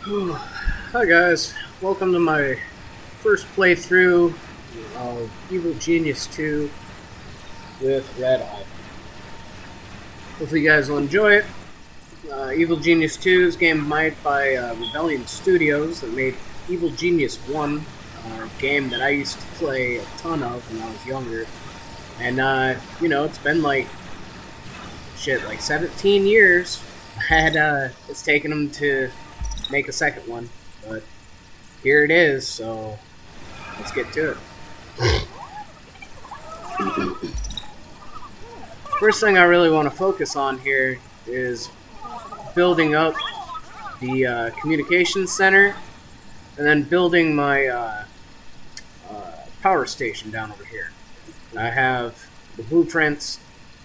Hi guys, welcome to my first playthrough of Evil Genius 2 with Red Eye. Hopefully you guys will enjoy it. Evil Genius 2 is a game made by Rebellion Studios that made Evil Genius 1, a game that I used to play a ton of when I was younger. And, it's been like 17 years. It's taken them to make a second one, but here it is, so let's get to it. First thing I really want to focus on here is building up the communications center, and then building my power station down over here. I have the blueprints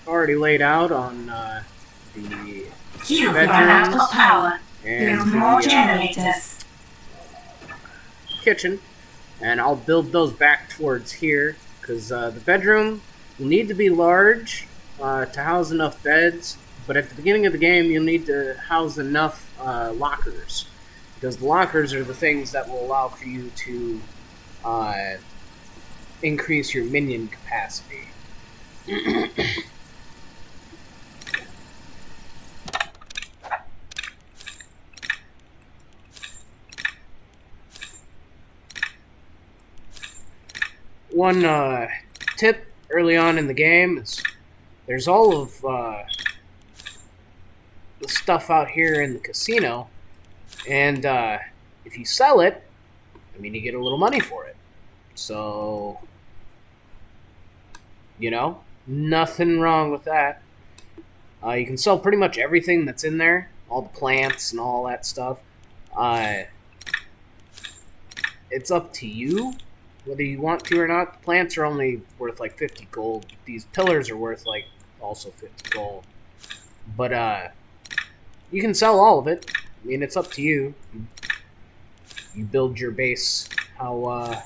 already laid out on the You've run out of power. and Build more the generators. kitchen, and I'll build those back towards here because the bedroom will need to be large to house enough beds, but at the beginning of the game you'll need to house enough lockers, because the lockers are the things that will allow for you to increase your minion capacity. One tip early on in the game is there's all of the stuff out here in the casino, and if you sell it, you get a little money for it. So, nothing wrong with that. You can sell pretty much everything that's in there, all the plants and all that stuff. It's up to you whether you want to or not. The plants are only worth like 50 gold. These pillars are worth like also 50 gold. But you can sell all of it. It's up to you. You build your base how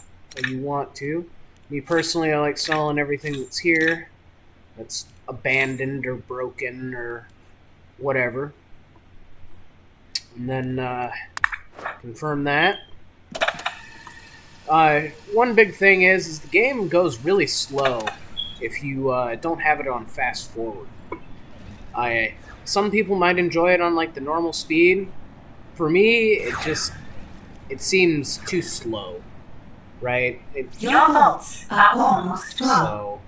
you want to. Me personally, I like selling everything that's here, that's abandoned or broken or whatever. And then confirm that. One big thing is the game goes really slow if you don't have it on fast forward. Some people might enjoy it on like the normal speed. For me, it seems too slow, right? Your bolts are almost full.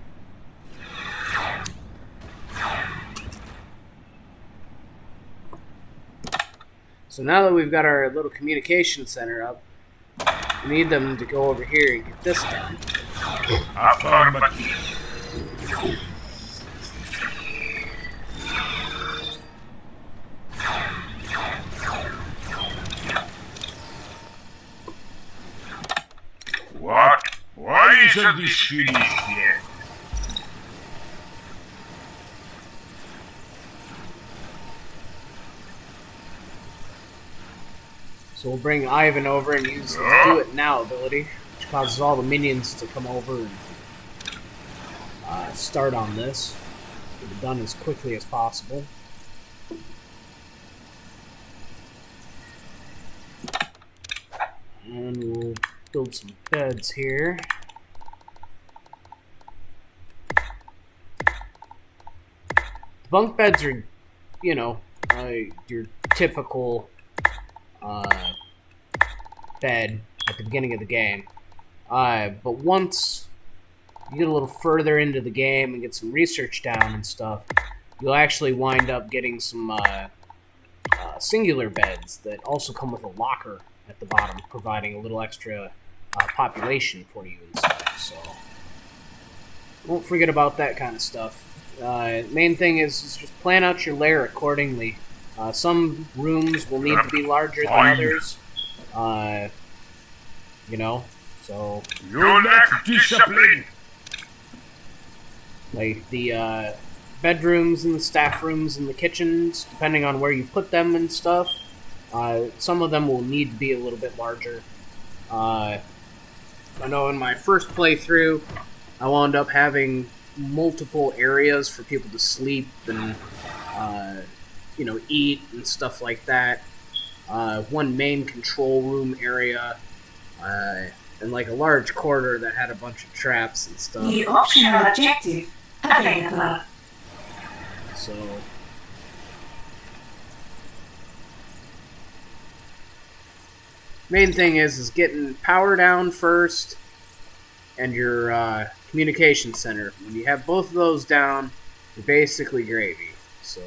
So now that we've got our little communication center up, we need them to go over here and get this done. What? Why isn't this finished yet? So we'll bring Ivan over and use the Do It Now ability, which causes all the minions to come over and start on this. Get it done as quickly as possible. And we'll build some beds here. The bunk beds are, your typical bed at the beginning of the game. But once you get a little further into the game and get some research down and stuff, you'll actually wind up getting some singular beds that also come with a locker at the bottom, providing a little extra population for you and stuff. So don't forget about that kind of stuff. Main thing is just plan out your lair accordingly. Some rooms will need to be larger than others. So You lack discipline! like the bedrooms and the staff rooms and the kitchens, depending on where you put them and stuff, some of them will need to be a little bit larger. I know in my first playthrough, I wound up having multiple areas for people to sleep and eat and stuff like that. one main control room area, and like a large corridor that had a bunch of traps and stuff. New optional objective available. So main thing is getting power down first, and your communication center. When you have both of those down, you're basically gravy. So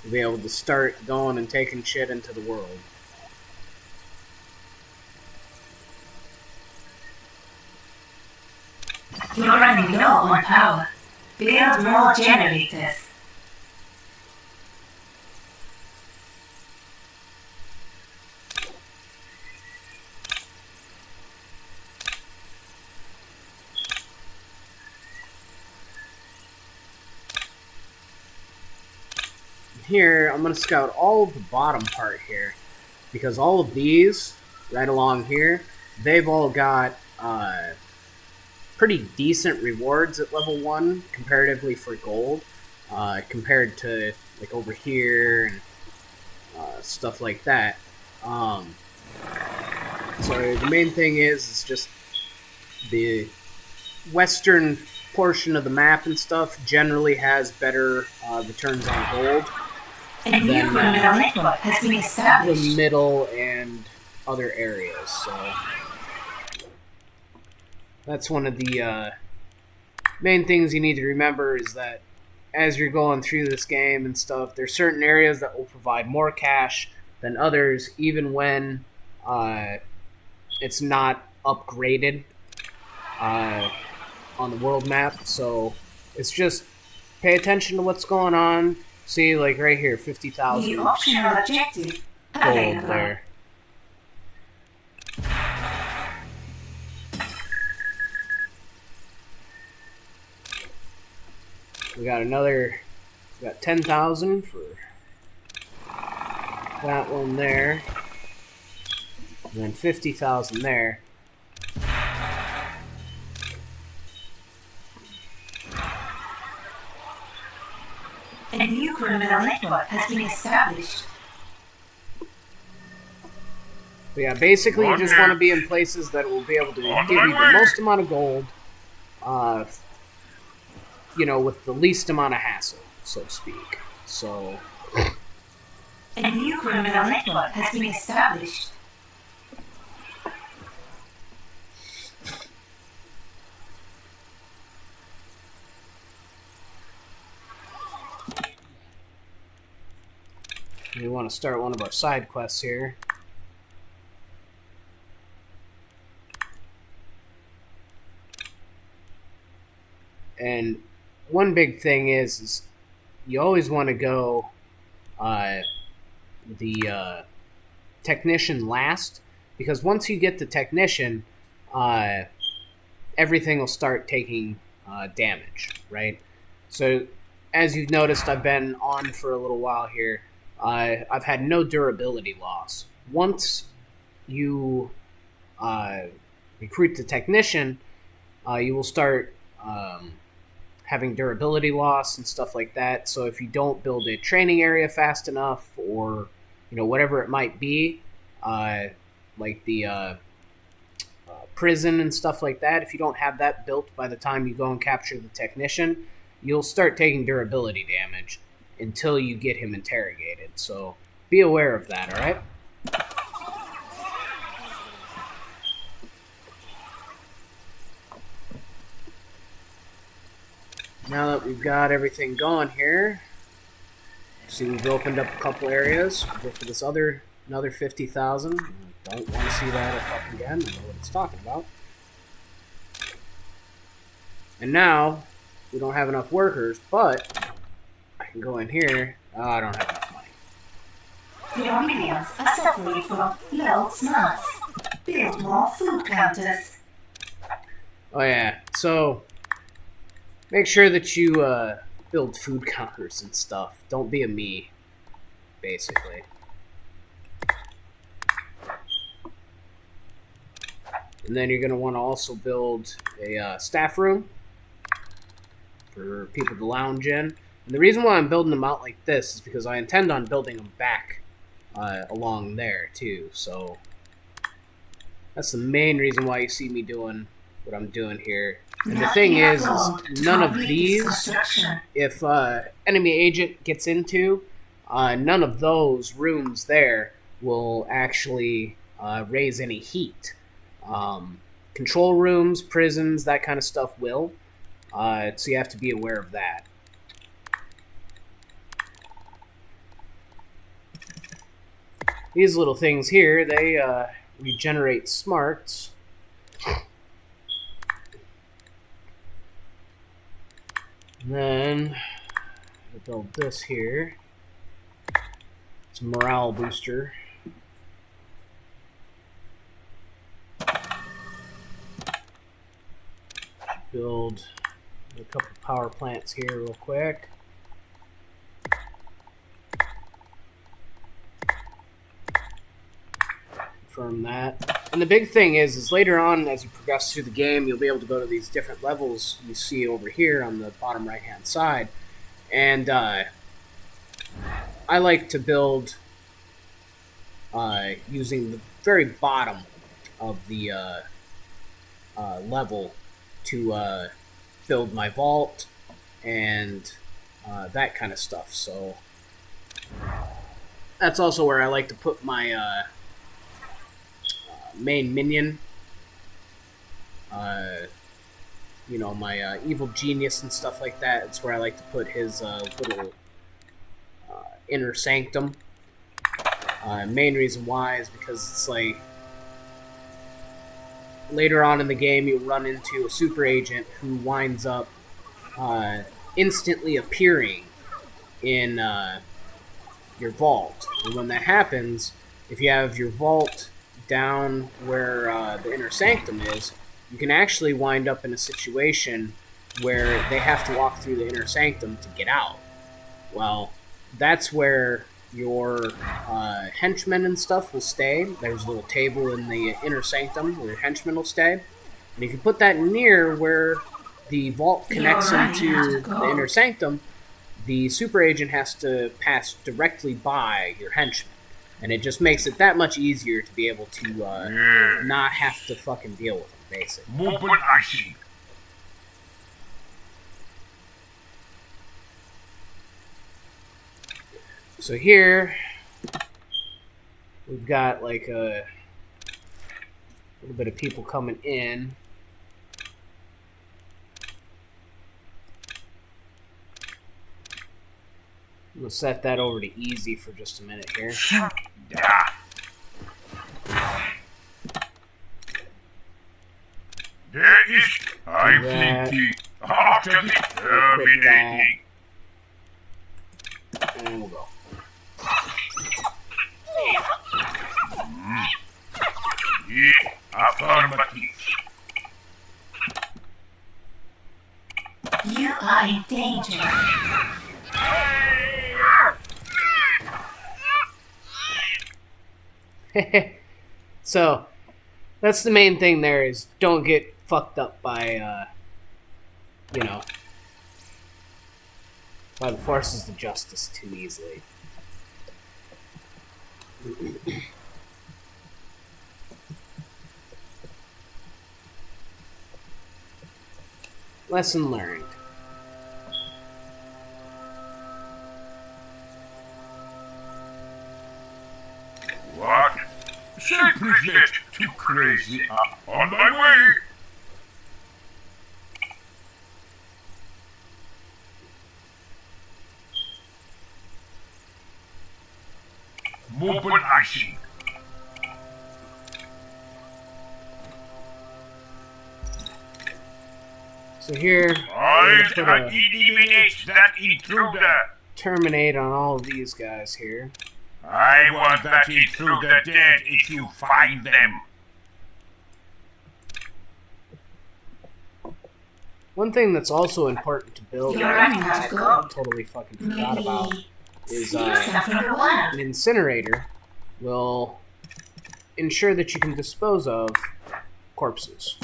you'll be able to start going and taking shit into the world. You're running low on power. Build more generators. Here, I'm going to scout all of the bottom part here, because all of these, right along here, they've all got pretty decent rewards at level 1, comparatively for gold, compared to, like, over here, and stuff like that. So the main thing is just the western portion of the map and stuff generally has better returns on gold A new than criminal network has been established. the middle and other areas. So that's one of the main things you need to remember, is that as you're going through this game and stuff, there's certain areas that will provide more cash than others, even when it's not upgraded on the world map. So it's just pay attention to what's going on. See, like right here, 50,000 New optional objective gold available. there. We got 10,000 for that one there, and then 50,000 there. A new criminal network has been established. But yeah, basically you just Okay. want to be in places that will be able to On give my you the way. most amount of gold, with the least amount of hassle, so to speak. So A new criminal network has been established. we want to start one of our side quests here. And one big thing is you always want to go the technician last, because once you get the technician, everything will start taking damage, right? So as you've noticed, I've been on for a little while here. I've had no durability loss. Once you recruit the technician, you will start having durability loss and stuff like that. So if you don't build a training area fast enough, or whatever it might be, like the prison and stuff like that, if you don't have that built by the time you go and capture the technician, you'll start taking durability damage until you get him interrogated. So be aware of that, alright? Now that we've got everything going here, see, we've opened up a couple areas. We'll go for this another 50,000. Don't want to see that up again. I know what it's talking about. And now, we don't have enough workers, but I can go in here. Oh, I don't have enough money. Your minions are suffering from low smarts. Build more food counters. Oh yeah, so make sure that you build food counters and stuff. Don't be a me, basically. And then you're going to want to also build a staff room. for people to lounge in. And the reason why I'm building them out like this is because I intend on building them back along there too. So that's the main reason why you see me doing what I'm doing here. And the thing is none of these, if enemy agent gets into, none of those rooms there will actually raise any heat. Control rooms, prisons, that kind of stuff will. So you have to be aware of that. These little things here, they regenerate smarts. And then I build this here. It's a morale booster. Build a couple power plants here real quick. Confirm that. And the big thing is later on, as you progress through the game, you'll be able to go to these different levels you see over here on the bottom right-hand side. And I like to build using the very bottom of the level to build my vault and that kind of stuff. So that's also where I like to put my main minion. You know, my evil genius and stuff like that. It's where I like to put his little inner sanctum. Main reason why is because it's like later on in the game you'll run into a super agent who winds up instantly appearing in your vault. And when that happens, if you have your vault down where the inner sanctum is, you can actually wind up in a situation where they have to walk through the inner sanctum to get out. Well, that's where your henchmen and stuff will stay. There's a little table in the inner sanctum where your henchmen will stay. And if you put that near where the vault connects into the inner sanctum, the super agent has to pass directly by your henchmen. And it just makes it that much easier to be able to not have to fucking deal with them, basically. Movement action. So here, we've got like a little bit of people coming in. We'll set that over to easy for just a minute here. There is I'm thinking after the terminating. And we'll go. Yeah, affirmative. You are in danger. So, that's the main thing there is don't get fucked up by, you know, by the forces of justice too easily. Lesson learned. What? Simply get too crazy. On my way. Movement action. So here, I put a eliminate that intruder. terminate on all of these guys here. I want that intruder dead if you find them. One thing that's also important to build You're that running out of I gold. totally fucking forgot about is Yourself number one. an incinerator will ensure that you can dispose of corpses.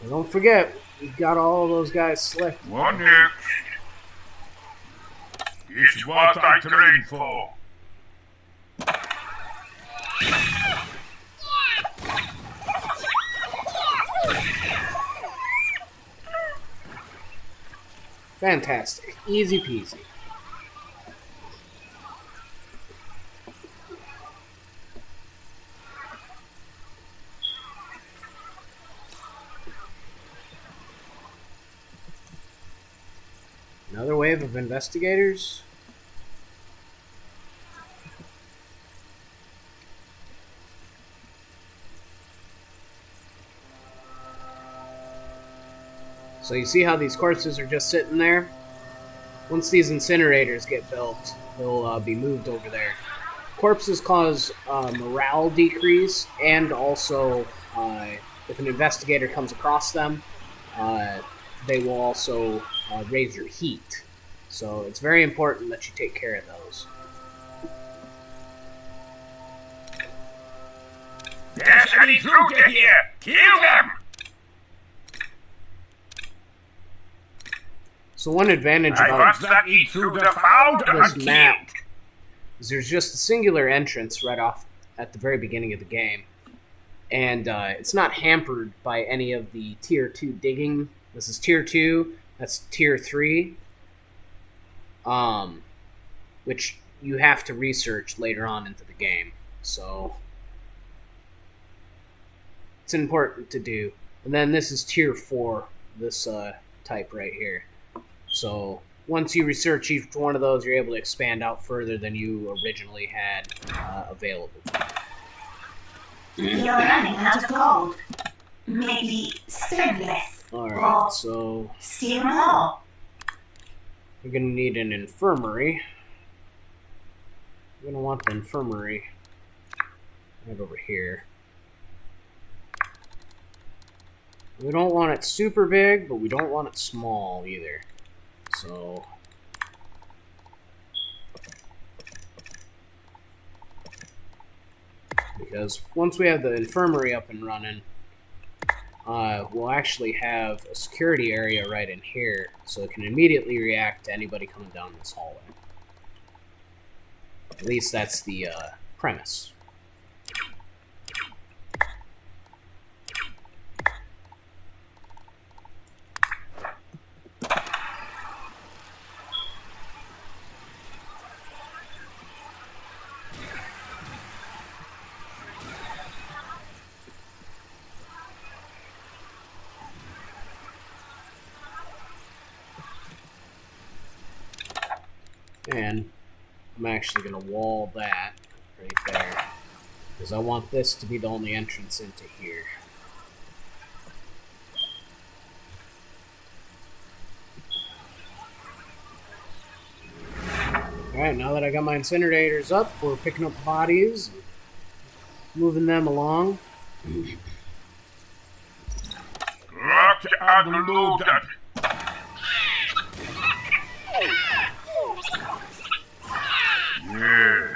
Don't forget, we got all those guys selected. What next? It's what I trained for. Fantastic. Easy peasy. Another wave of investigators? So you see how these corpses are just sitting there? Once these incinerators get built, they'll be moved over there. Corpses cause morale decrease, and also, if an investigator comes across them, they will also raise your heat. So it's very important that you take care of those. There's an intruder here! Kill them! So one advantage I about want that intruder found this and map killed. is there's just a singular entrance right off at the very beginning of the game. And it's not hampered by any of the Tier 2 digging. This is Tier 2, that's Tier 3. Which you have to research later on into the game. So it's important to do. And then this is Tier 4, this type right here. So once you research each one of those, you're able to expand out further than you originally had available. You're running out of gold. Maybe spend less. Alright, so Steal more. we're going to need an infirmary. We're going to want the infirmary right over here. We don't want it super big, but we don't want it small either. So because once we have the infirmary up and running, we'll actually have a security area right in here, so it can immediately react to anybody coming down this hallway. At least that's the premise. And I'm actually going to wall that right there, because I want this to be the only entrance into here. Alright, now that I got my incinerators up, we're picking up bodies, moving them along. Locked and loaded. Yeah.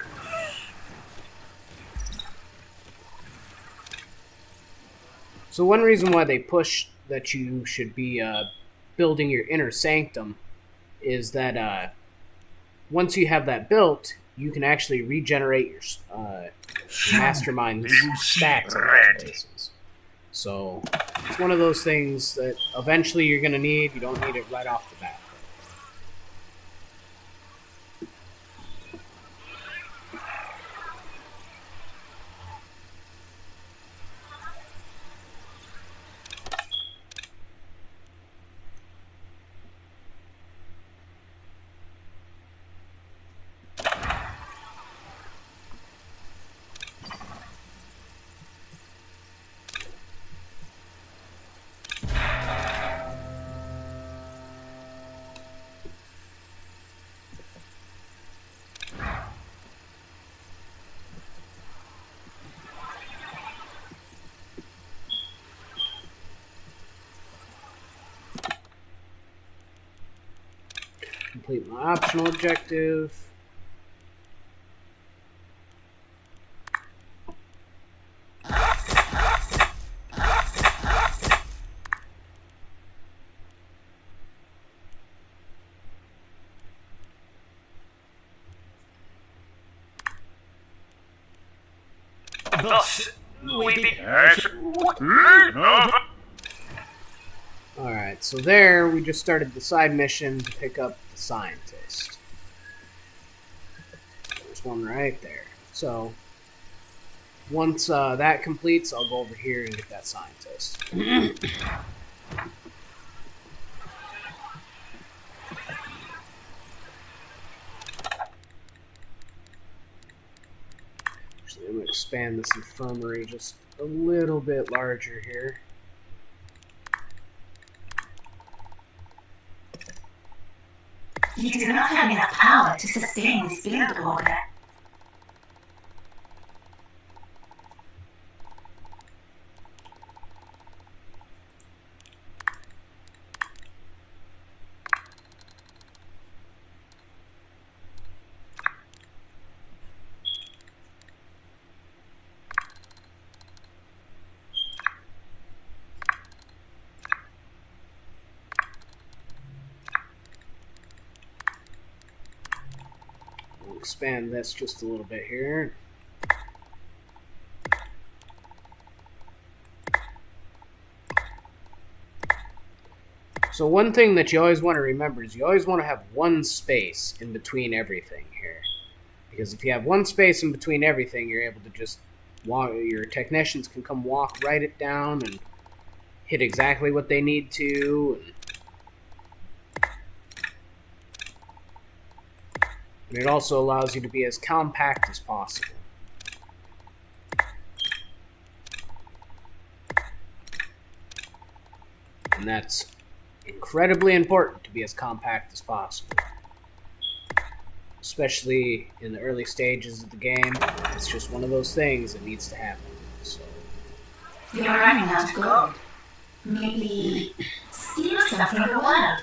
So one reason why they push that you should be building your inner sanctum is that once you have that built, you can actually regenerate your mastermind stats in those places. So it's one of those things that eventually you're going to need. You don't need it right off the bat. Complete my optional objective. Thus, we be... Alright, so there we just started the side mission to pick up the scientist. There's one right there. So, once that completes, I'll go over here and get that scientist. Actually, I'm going to expand this infirmary just a little bit larger here. You do not have enough power to sustain this build order. We'll expand this just a little bit here. So one thing that you always want to remember is you always want to have one space in between everything here. Because if you have one space in between everything, you're able to just walk, your technicians can come walk right it down and hit exactly what they need to. And it also allows you to be as compact as possible. And that's incredibly important, to be as compact as possible. Especially in the early stages of the game, it's just one of those things that needs to happen. So. You're running out of gold. Maybe steal some from the world.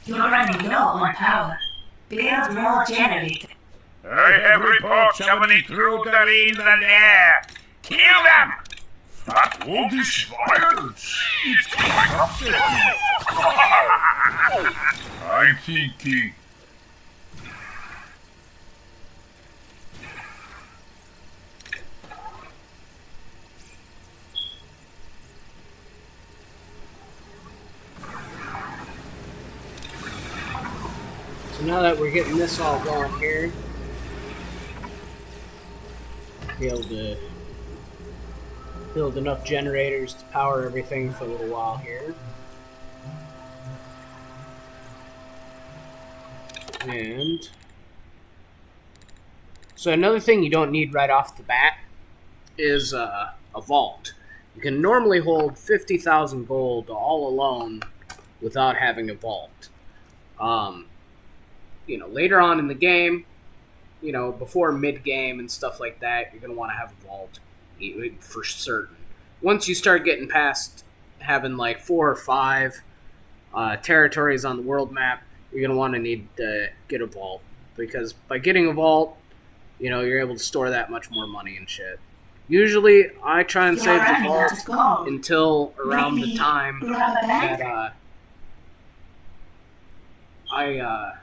You're running low on power. Build more generators. I have reports of an intruder in the air. Kill them! But all this violence, it's quite upsetting. I'm thinking... So now that we're getting this all going here, be able to build enough generators to power everything for a little while here. And so another thing you don't need right off the bat is a vault. You can normally hold 50,000 gold all alone without having a vault. Later on in the game, before mid-game and stuff like that, you're going to want to have a vault for certain. Once you start getting past having like 4 or 5 territories on the world map, you're going to want to need to get a vault. Because by getting a vault, you're able to store that much more money and shit. Usually, I try and save the vault until around the time that I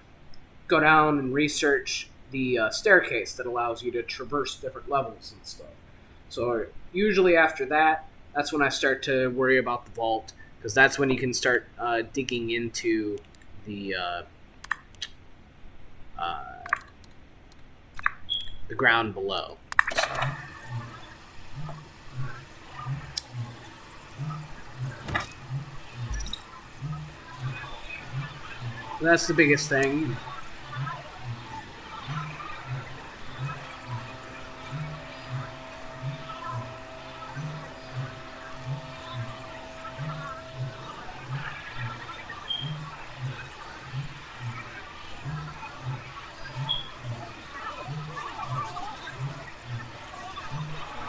go down and research the staircase that allows you to traverse different levels and stuff. So usually after that, that's when I start to worry about the vault, because that's when you can start digging into the ground below. So that's the biggest thing.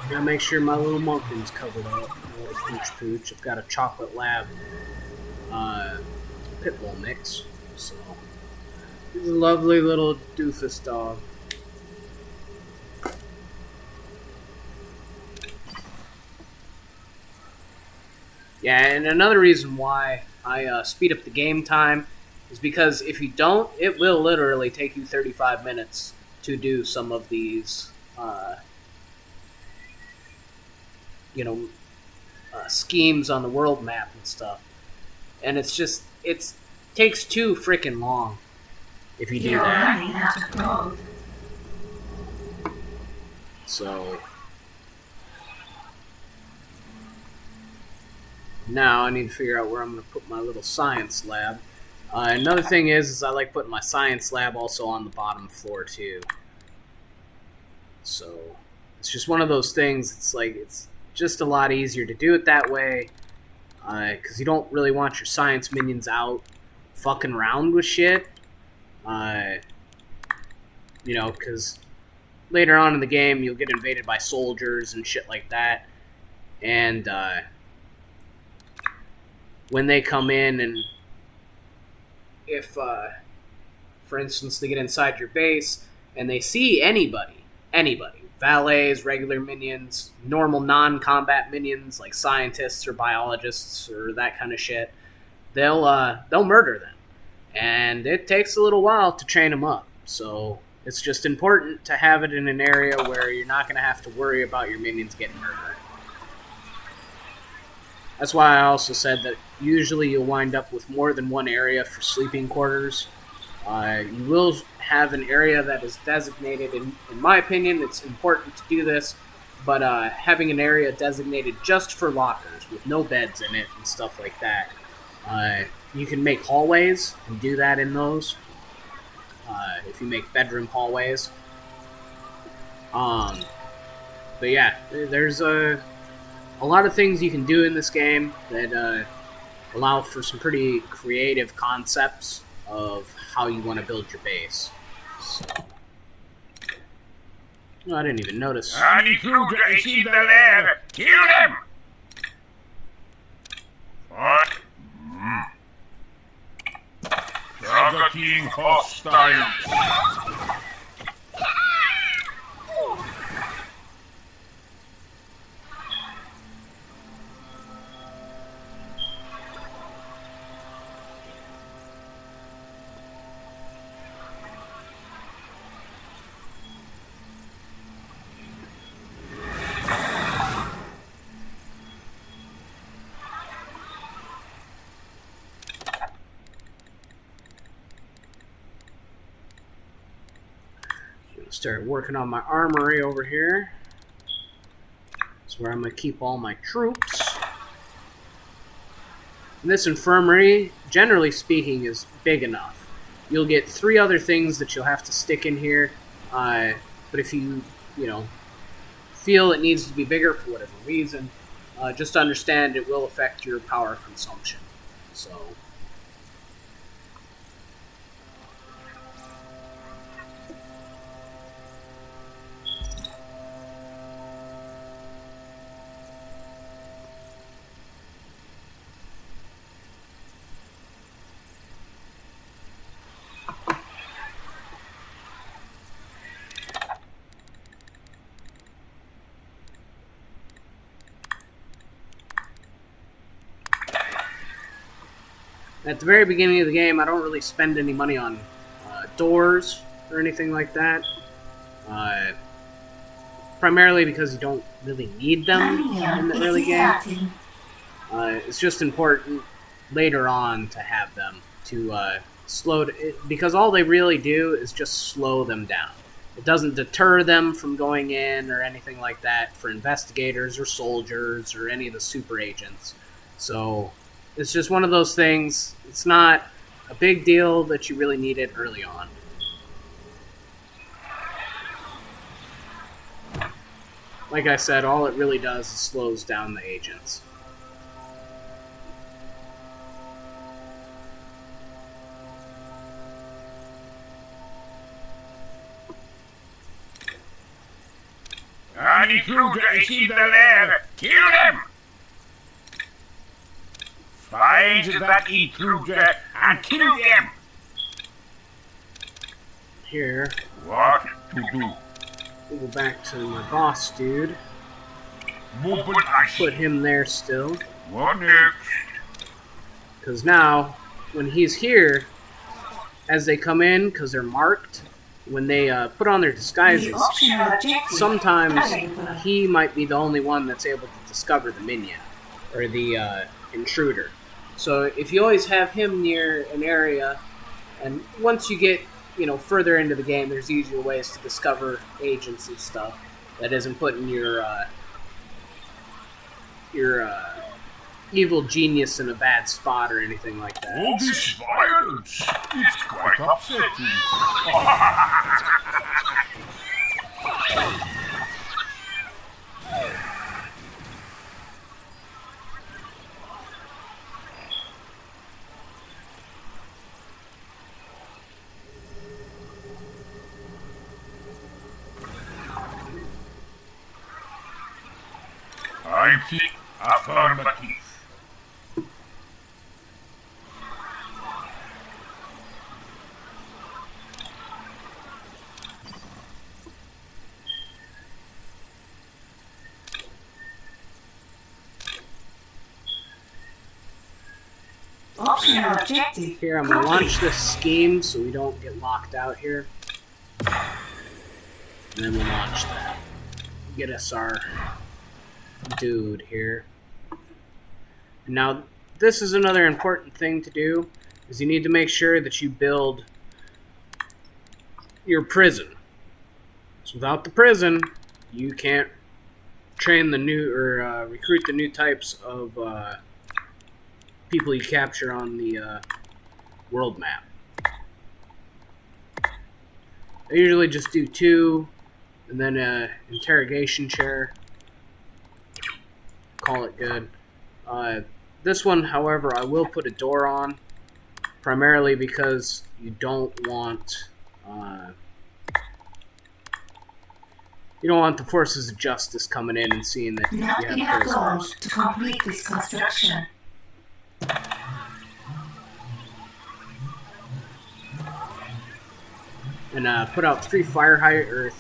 Gotta make sure my little monkey's covered up. My little pooch. I've got a chocolate lab pit bull mix, so He's a lovely little doofus dog. Yeah, and another reason why I speed up the game time is because if you don't, it will literally take you 35 minutes to do some of these, you know, schemes on the world map and stuff. And it takes too freaking long if you do You're that. running out of gold. So now I need to figure out where I'm going to put my little science lab. Another thing is I like putting my science lab also on the bottom floor too. So it's just one of those things. It's just a lot easier to do it that way because you don't really want your science minions out fucking around with shit. Because later on in the game you'll get invaded by soldiers and shit like that, and when they come in and if, for instance, they get inside your base and they see anybody, valets, regular minions, normal non-combat minions like scientists or biologists or that kind of shit, they'll murder them, and it takes a little while to train them up. So it's just important to have it in an area where you're not going to have to worry about your minions getting murdered. That's why I also said that usually you'll wind up with more than one area for sleeping quarters. You will have an area that is designated, in my opinion, it's important to do this, but having an area designated just for lockers with no beds in it and stuff like that. You can make hallways and do that in those. If you make bedroom hallways. But yeah, there's a lot of things you can do in this game that allow for some pretty creative concepts of how you want to build your base. So, I didn't even notice. An intruder is in the lair! Kill them! What? Targeting hostile. Start working on my armory over here. That's where I'm going to keep all my troops. And this infirmary, generally speaking, is big enough. You'll get 3 other things that you'll have to stick in here. But if you feel it needs to be bigger for whatever reason, just understand it will affect your power consumption. So at the very beginning of the game, I don't really spend any money on doors or anything like that. Primarily because you don't really need them in the early game. It's just important later on to have them to because all they really do is just slow them down. It doesn't deter them from going in or anything like that for investigators or soldiers or any of the super agents. So it's just one of those things. It's not a big deal that you really need it early on. Like I said, all it really does is slows down the agents. An intruder is in the lair! Kill them! Find that intruder and kill them! Here, What to do? we'll go back to my boss dude. But I Put see. him there still. What next? Because now, when he's here, as they come in, because they're marked, when they put on their The disguises, optional objective sometimes available. he might be the only one that's able to discover the minion, or the intruder. So if you always have him near an area, and once you get further into the game, there's easier ways to discover agents and stuff that isn't putting your evil genius in a bad spot or anything like that. All this violence, it's quite upsetting. I think affirmative. Optional objective. Here, I'm going to launch this scheme so we don't get locked out here. And then we'll launch that. Get us our dude here. Now, this is another important thing to do, is you need to make sure that you build your prison. So without the prison, you can't train the new, or recruit the new types of people you capture on the world map. I usually just do 2, and then an interrogation chair. Call it good. This one, however, I will put a door on, primarily because you don't want the forces of justice coming in and seeing that you Not have enough gold prisoners. to complete this construction. And put out 3 fire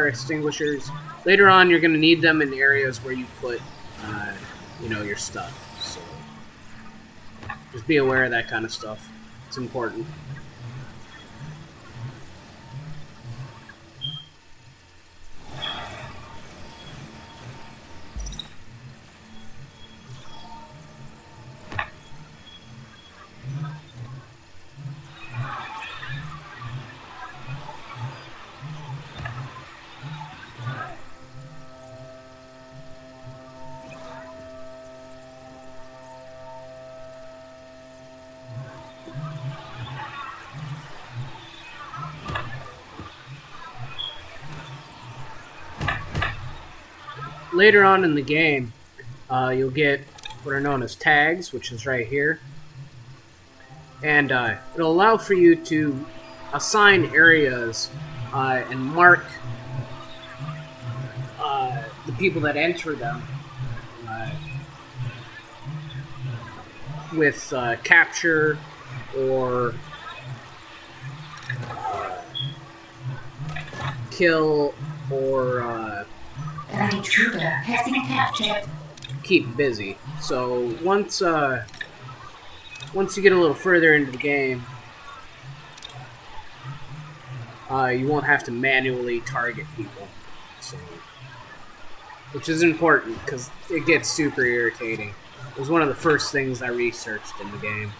extinguishers. Later on, you're going to need them in areas where you put, your stuff. So just be aware of that kind of stuff. It's important. Later on in the game, you'll get what are known as tags, which is right here. And it'll allow for you to assign areas and mark the people that enter them with capture or kill or An intruder has been captured. keep busy. So once you get a little further into the game, you won't have to manually target people. So, which is important because it gets super irritating. It was one of the first things I researched in the game.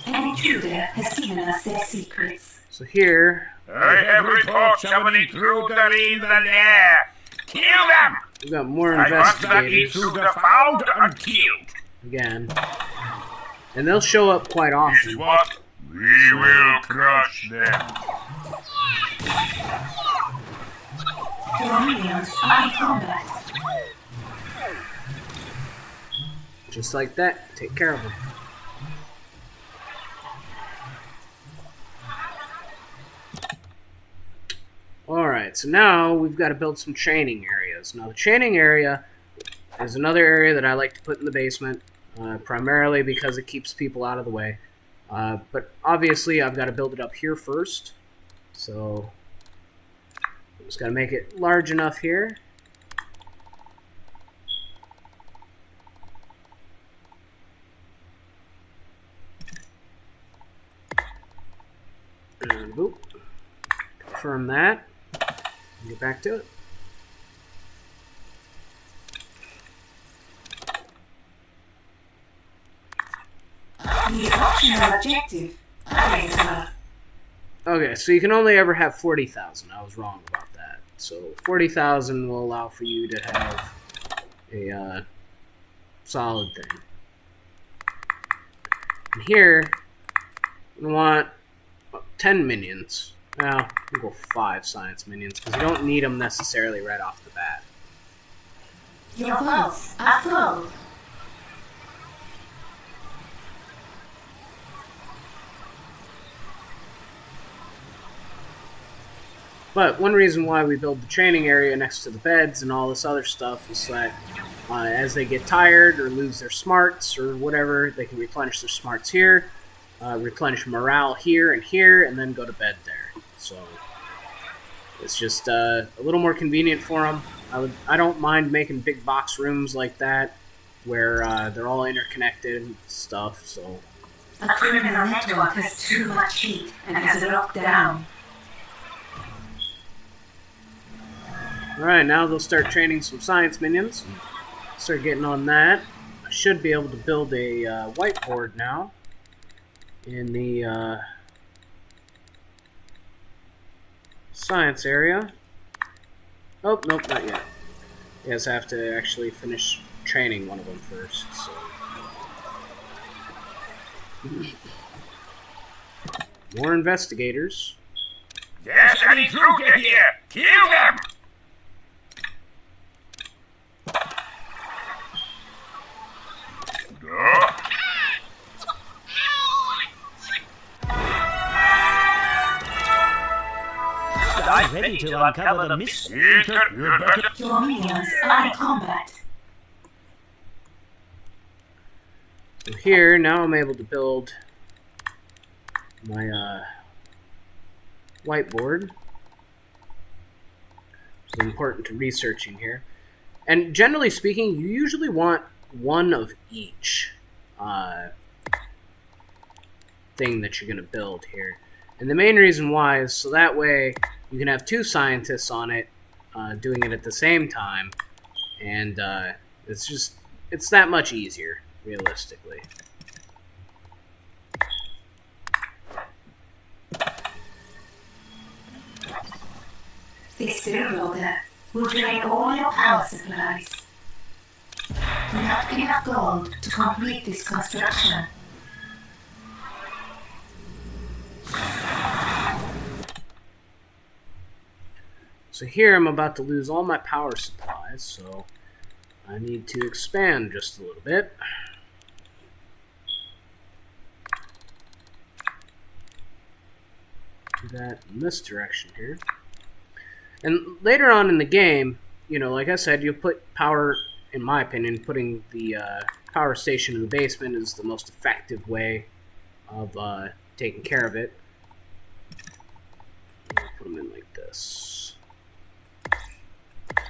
An intruder has given us their secrets. So here, I have reports of an intruder in the lair. Kill them! we've got more I want that investigators intruder found and killed. again. And they'll show up quite This is often. what we will crush them. Your minions are in combat. Just like that, take care of them. Alright, so now we've got to build some training areas. Now the training area is another area that I like to put in the basement. primarily because it keeps people out of the way. But obviously, I've got to build it up here first. So, just got to make it large enough here. And boop. Confirm that. Get back to it. The optional objective. Okay, so you can only ever have 40,000. I was wrong about that. So 40,000 will allow for you to have a solid thing. And here, we want 10 minions. Well, we'll go 5 science minions, because you don't need them necessarily right off the bat. Your votes are full. But one reason why we build the training area next to the beds and all this other stuff is that as they get tired or lose their smarts or whatever, they can replenish their smarts here, replenish morale here, and then go to bed there. So it's just a little more convenient for them. I don't mind making big box rooms like that where they're all interconnected and stuff. So A criminal network has too much heat and has locked down. Alright, now they'll start training some science minions. Start getting on that. I should be able to build a whiteboard now in the science area. Oh, nope, not yet. You guys have to actually finish training one of them first. So. More investigators. There's an intruder here! Kill them! I'm ready to uncover the mystery. Your minions are in combat. So here, now I'm able to build my whiteboard. It's important to researching here. And generally speaking, you usually want one of each thing that you're going to build here. And the main reason why is so that way you can have 2 scientists on it doing it at the same time. And it's that much easier, realistically. This builder will drain all your power supplies. Not enough gold to complete this construction. So here I'm about to lose all my power supplies, so I need to expand just a little bit. Do that in this direction here. And later on in the game, you know, like I said, you'll put power, in my opinion, putting the power station in the basement is the most effective way of taking care of it. I'll put them in like this.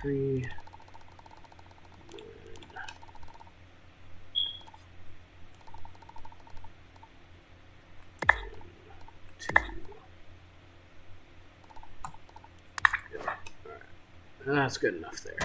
3, 1, 2. Good. All right. That's good enough there.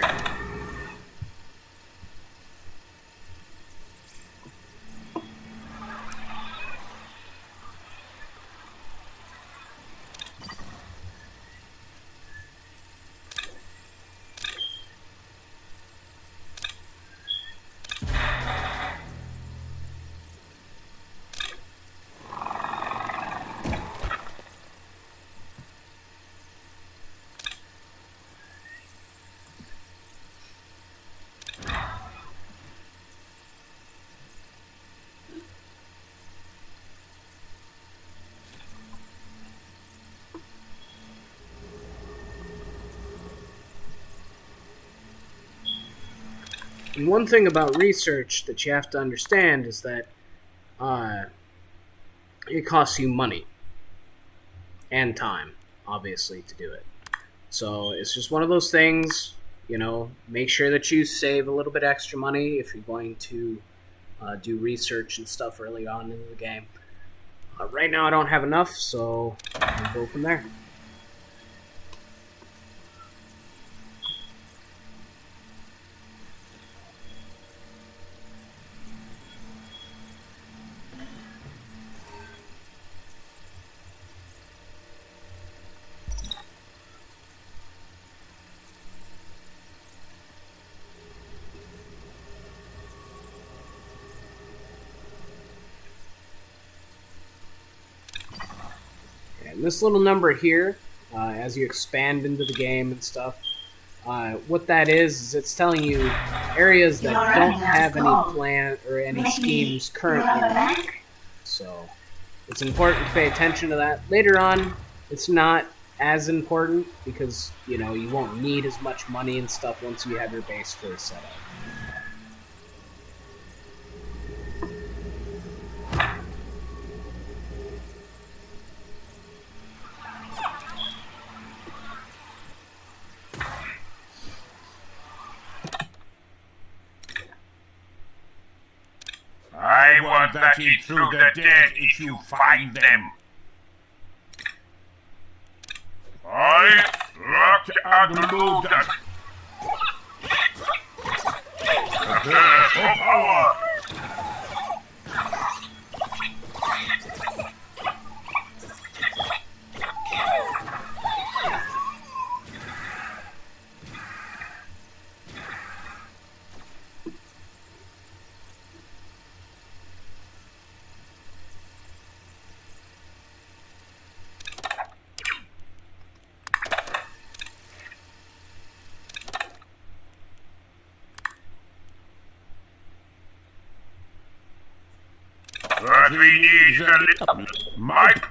And one thing about research that you have to understand is that uh, it costs you money and time, obviously, to do it. So it's just one of those things, make sure that you save a little bit extra money if you're going to do research and stuff early on in the game. Right now I don't have enough, so we'll go from there. And this little number here, as you expand into the game and stuff, what that is it's telling you areas that don't have any plan or any schemes currently. So it's important to pay attention to that. Later on, it's not as important because, you won't need as much money and stuff once you have your base first set up. I want that eat through the dead if you find them. I looked at the Lugan. Prepare for power. What we need is a little might.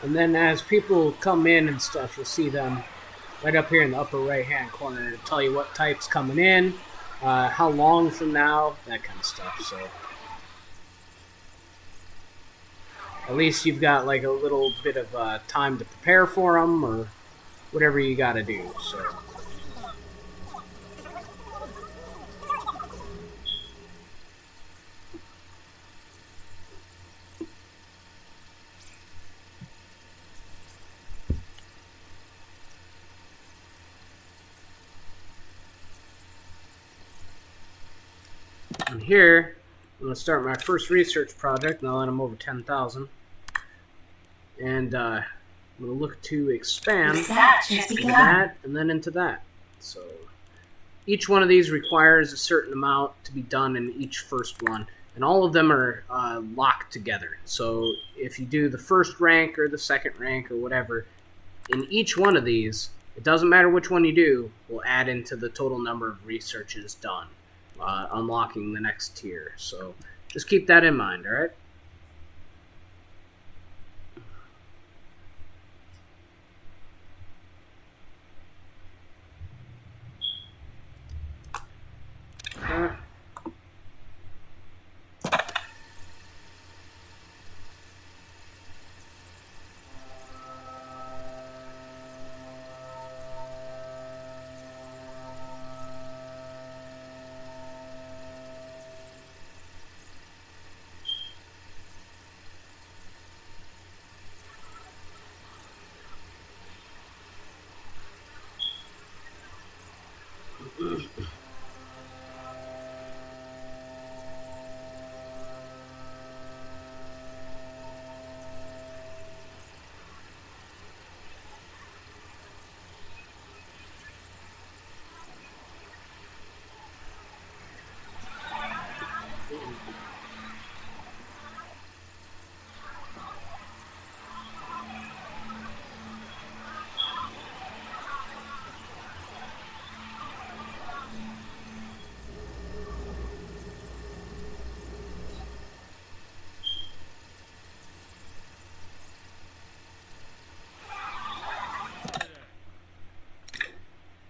And then as people come in and stuff, you'll see them right up here in the upper right-hand corner to tell you what type's coming in, how long from now, that kind of stuff. So at least you've got like a little bit of time to prepare for them or whatever you got to do. So. And here, I'm going to start my first research project now that I'm over 10,000. And I'm going to look to expand into that and then into that. So each one of these requires a certain amount to be done in each first one. And all of them are locked together. So if you do the first rank or the second rank or whatever, in each one of these, it doesn't matter which one you do, will add into the total number of researches done. Unlocking the next tier. So just keep that in mind, alright?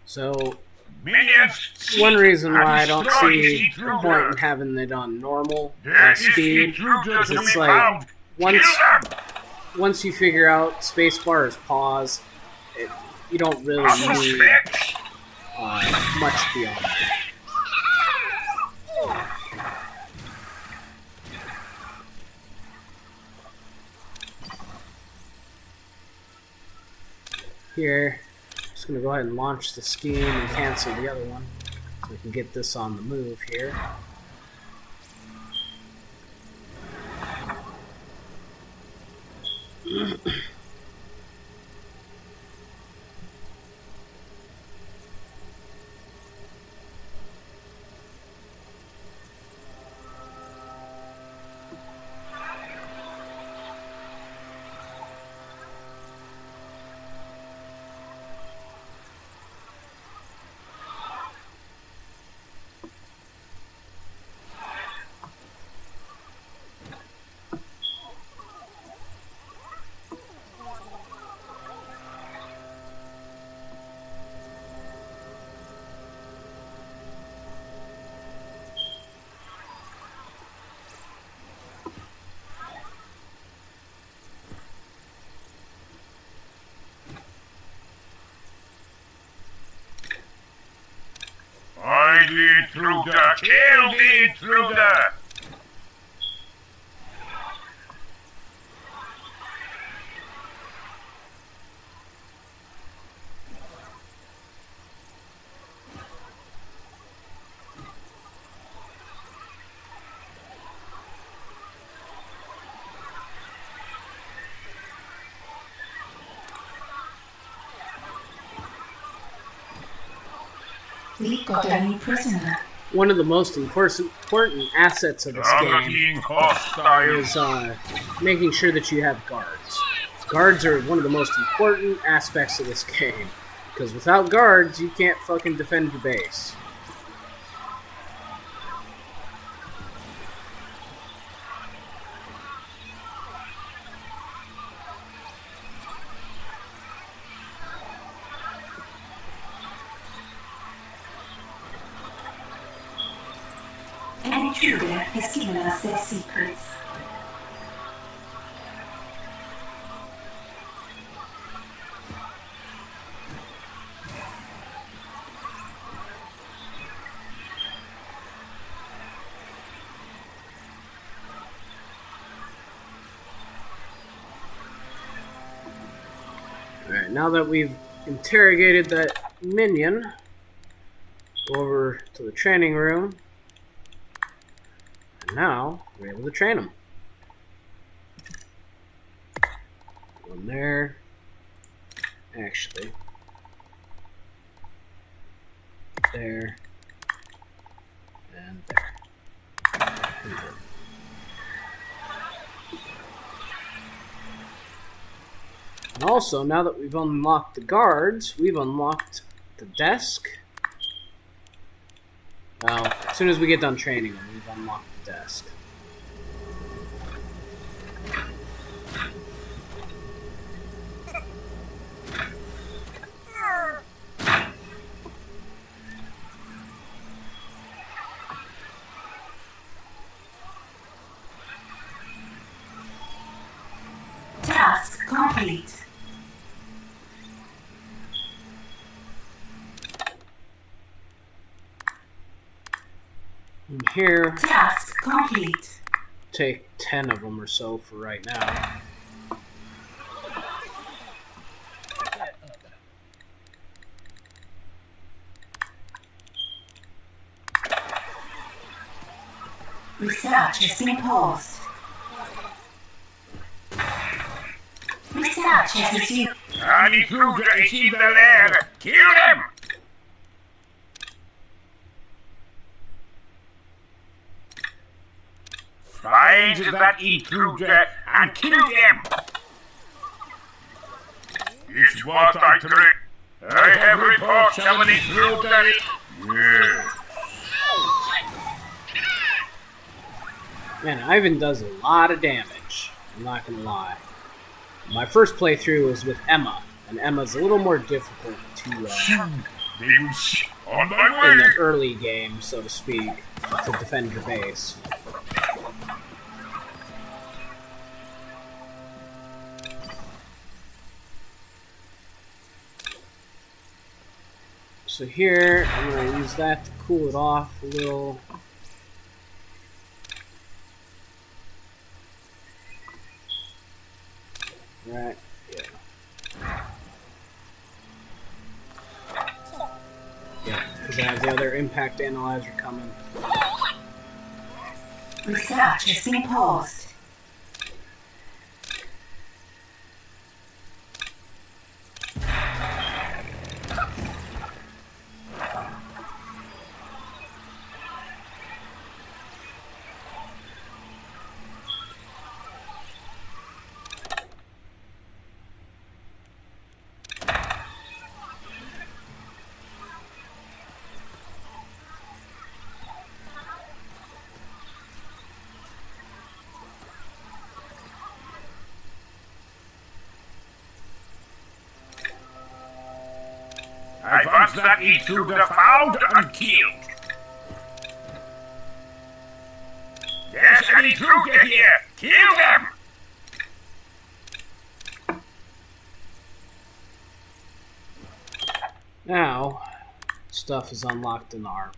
So, Minions, one reason and why I don't destroy see Intruder. point in having it on normal There is speed Intruder is to it's be like found. once Kill them. once you figure out spacebar is pause, you don't really Muscle need sticks. much beyond that. Here, just gonna go ahead and launch the scheme and cancel the other one, so we can get this on the move here. Find the intruder. Kill the intruder. We've got a new prisoner. One of the most important assets of this game Targeting hostiles. is making sure that you have guards. Guards are one of the most important aspects of this game, because without guards, you can't fucking defend your base. An intruder has given us their secrets. Alright, now that we've interrogated that minion, go over to the training room. And now we're able to train him. One there. Actually. There. And there. And also, now that we've unlocked the guards, we've unlocked the desk. Well, as soon as we get done training them, we've unlocked the desk. Task complete. And here, Task complete. take 10 of them or so for right now. Research has been paused. Research has resumed. An intruder is in the lair. Kill them. Find that intruder and kill them. It's what I train. I have reports of an intruder. Yeah. Man, Ivan does a lot of damage. I'm not gonna lie. My first playthrough was with Emma, and Emma's a little more difficult to They will see on my in way. the early game, so to speak, to defend your base. So here, I'm going to use that to cool it off a little. Right, yeah. Yeah, because I have the other impact analyzer coming. Research has been paused. I want that intruder found and killed. There's an intruder here. Kill them. Now, stuff is unlocked in the arm.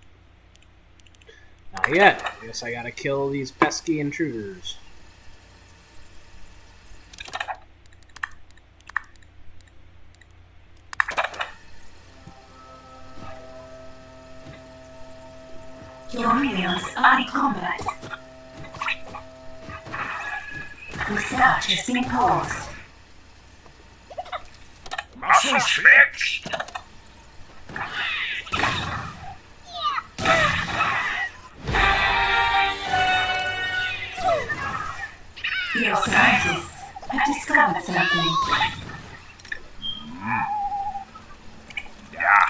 Not yet. I guess I gotta kill these pesky intruders. Your minions are in combat. Research has been paused. Muscle stretched. Your scientists have discovered something. Yeah.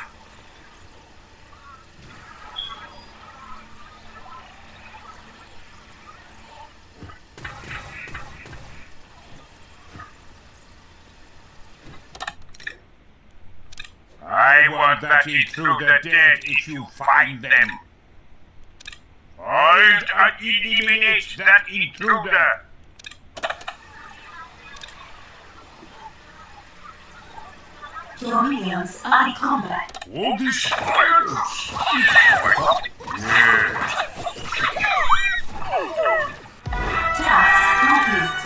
I want that intruder dead if you find them. Find and eliminate that intruder. Your minions are in combat. All this violence. Yes. Task complete.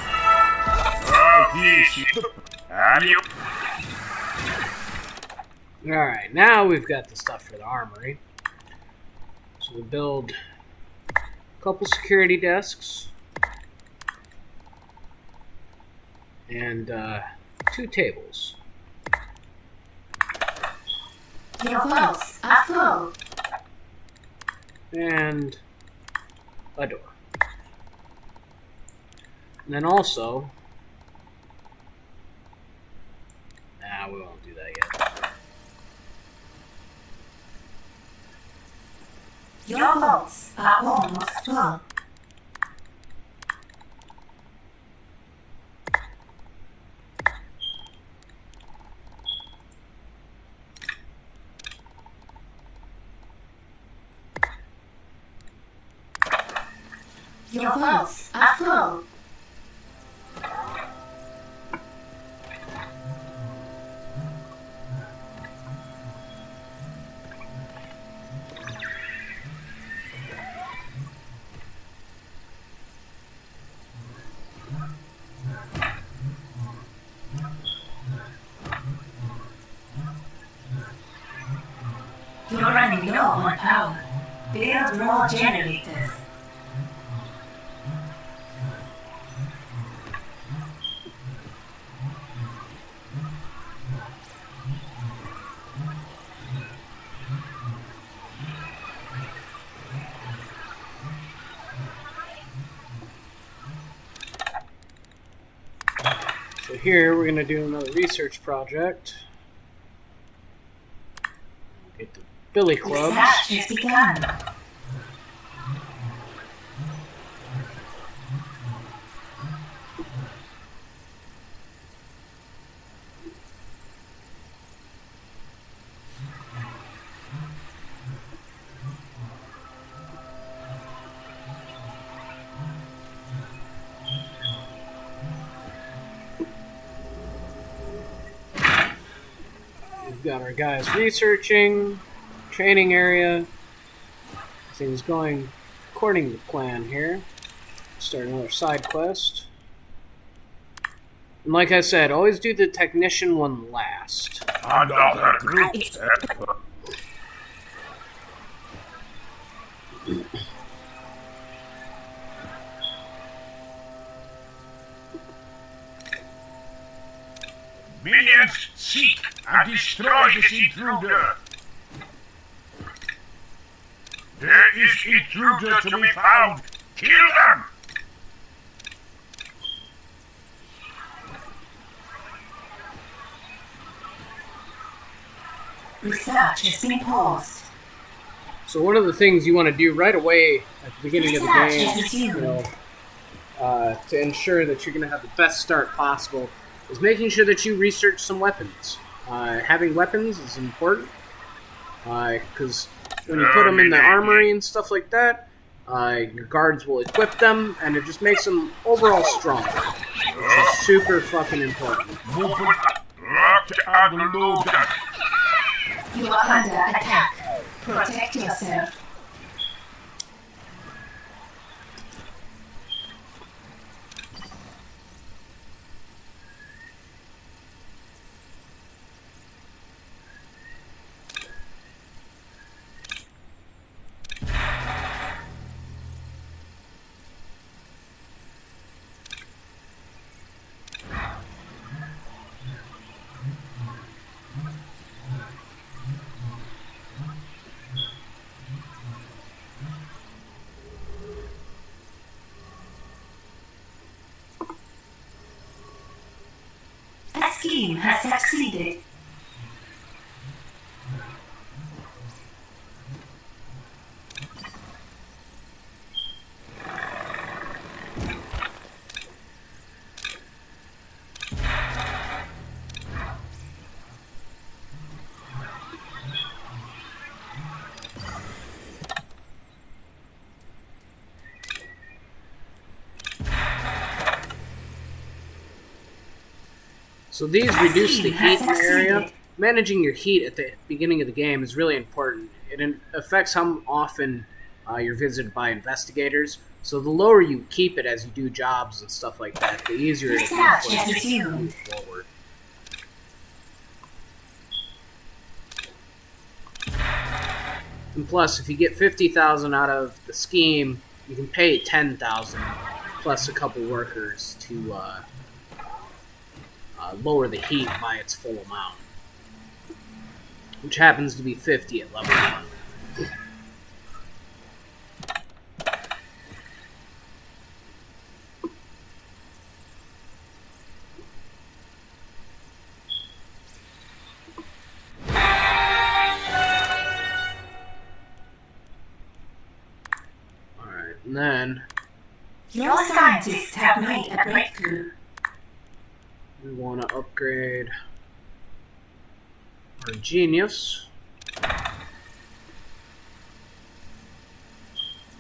Oh, yes. And you. Alright, now we've got the stuff for the armory. So we build a couple security desks. And 2 tables. Your vaults are full. And a door. And then also... Nah, we won't do that yet. Your vaults are almost full. Your vaults are full. You're running low on power. Build more generators. So here we're going to do another research project. Get the billy clubs. Research has begun. got our guys researching, training area. Things going according to plan here. Start another side quest. And like I said, always do the technician one last. Another group step. Minions, seek and destroy this intruder. There is intruder to be found. Kill them. Research has been paused. So one of the things you want to do right away at the beginning of the Research game, has resumed. to ensure that you're going to have the best start possible, is making sure that you research some weapons. Having weapons is important, because when you put them in the armory and stuff like that, your guards will equip them, and it just makes them overall stronger, which is super fucking important. Movement locked and loaded. You are under attack. Protect yourself. A scheme has succeeded. So these reduce the heat in the area. Managing your heat at the beginning of the game is really important. It affects how often you're visited by investigators. So the lower you keep it as you do jobs and stuff like that, the easier it is Research to has resumed. move forward. And plus, if you get 50,000 out of the scheme, you can pay 10,000 plus a couple workers to lower the heat by its full amount, which happens to be 50 at level 1. Alright, and then Your scientists have made a breakthrough. we want to upgrade our genius.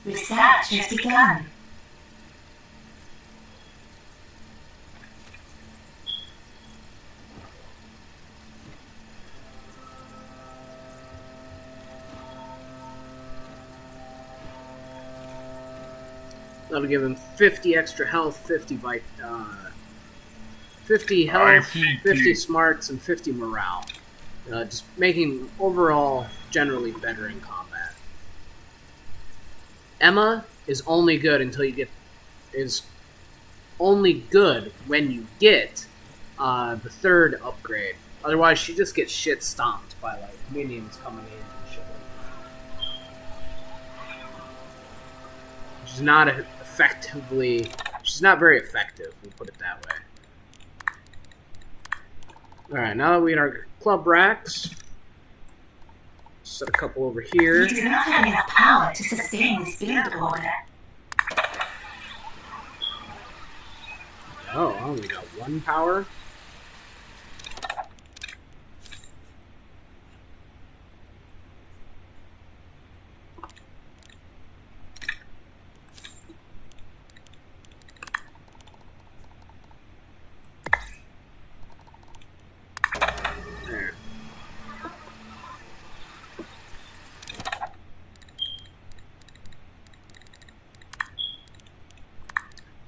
Research has begun. That'll give him 50 extra health, 50 health, 50 smarts, and 50 morale. Just making overall generally better in combat. Emma is only good when you get the third upgrade. Otherwise, she just gets shit stomped by like minions coming in and shit like that. She's not she's not very effective. We'll put it that way. Alright, now that we got our club racks, set a couple over here. You do not have enough power to sustain this build order. Oh, I only got 1 power. There.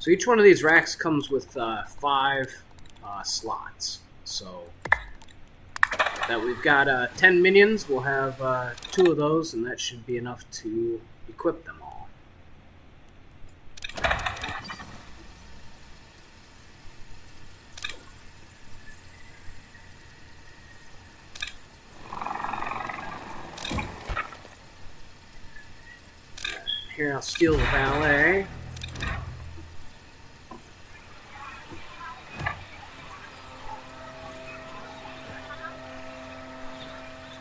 So each one of these racks comes with 5 slots. So that we've got 10 minions, we'll have 2 of those, and that should be enough to equip them all. Here, I'll steal the valet.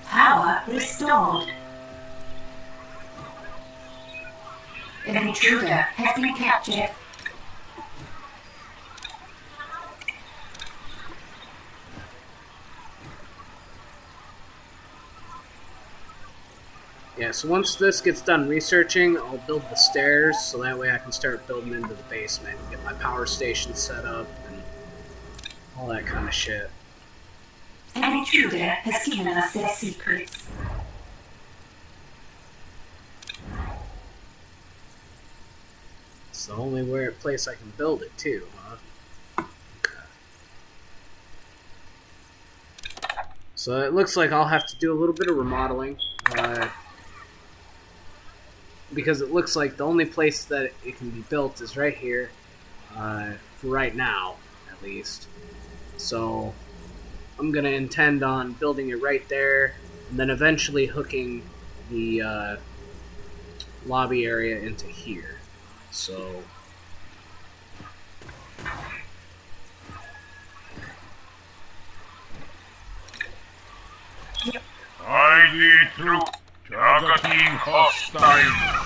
Power restored. An intruder has been captured. Yeah, so once this gets done researching, I'll build the stairs so that way I can start building into the basement and get my power station set up and all that kind of shit. An intruder has given us their secrets. It's the only place I can build it too, huh? Okay. So it looks like I'll have to do a little bit of remodeling. Because it looks like the only place that it can be built is right here, for right now, at least. So I'm going to intend on building it right there, and then eventually hooking the lobby area into here. So I lead through targeting hostile.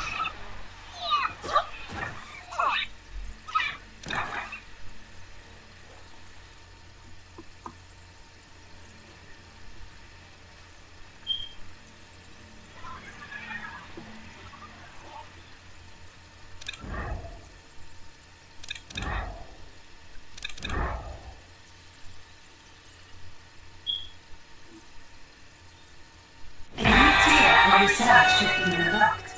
A new tier of research has been unlocked.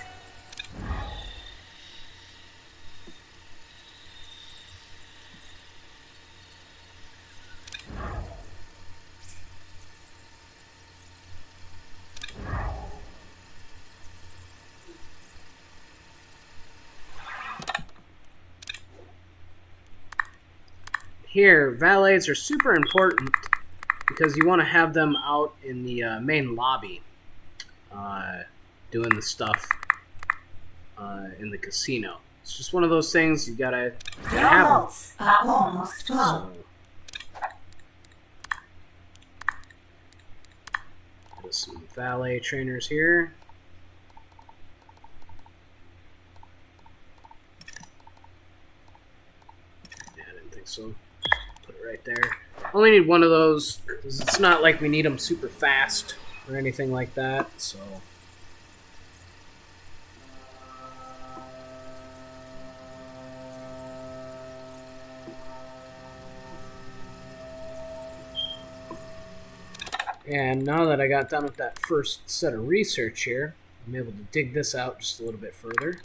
here, valets are super important because you want to have them out in the main lobby doing the stuff in the casino. It's just one of those things you gotta Your have them. vaults are almost full. So, there's some valet trainers here. Yeah, I didn't think so. Put it right there. Only need one of those because it's not like we need them super fast or anything like that. So. And now that I got done with that first set of research here, I'm able to dig this out just a little bit further.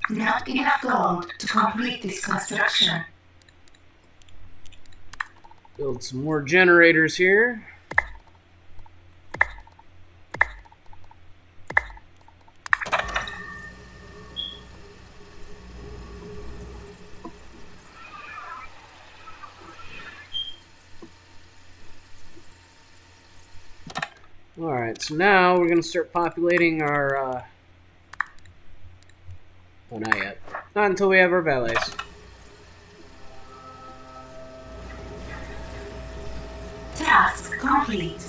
Not enough gold to complete this construction. Build some more generators here. Alright, so now we're going to start populating our... Oh, not yet. Not until we have our valets. Task complete.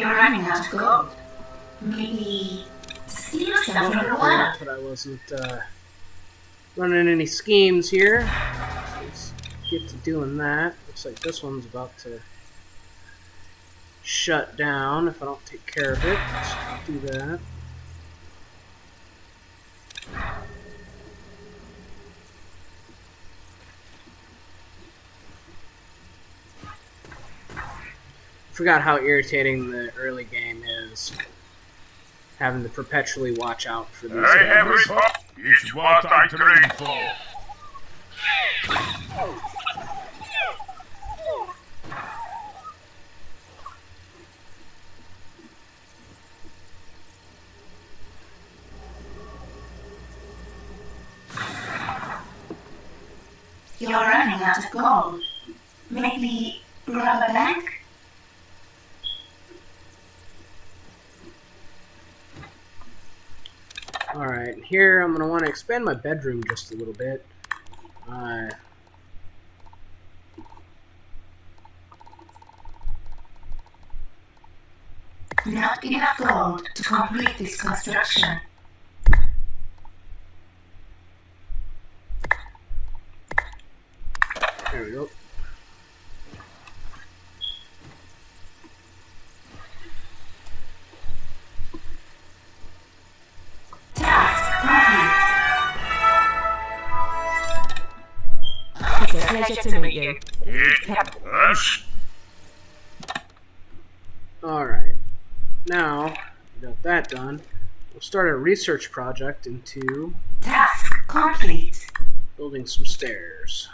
You're running out of gold. Maybe steal some Oh, from I the water. forgot that I wasn't running any schemes here. Let's get to doing that. Looks like this one's about to shut down if I don't take care of it. Let's do that. Forgot how irritating the early game is. Having to perpetually watch out for these Hey, guys. everybody, it's what I trained for. You're running out of gold. Maybe rob a bank? Alright, here I'm going to want to expand my bedroom just a little bit. Not enough gold to complete this construction. There we go. Task complete. It's a pleasure to meet you. It was. Alright. Now, we got that done. We'll start a research project into Task complete. building some stairs.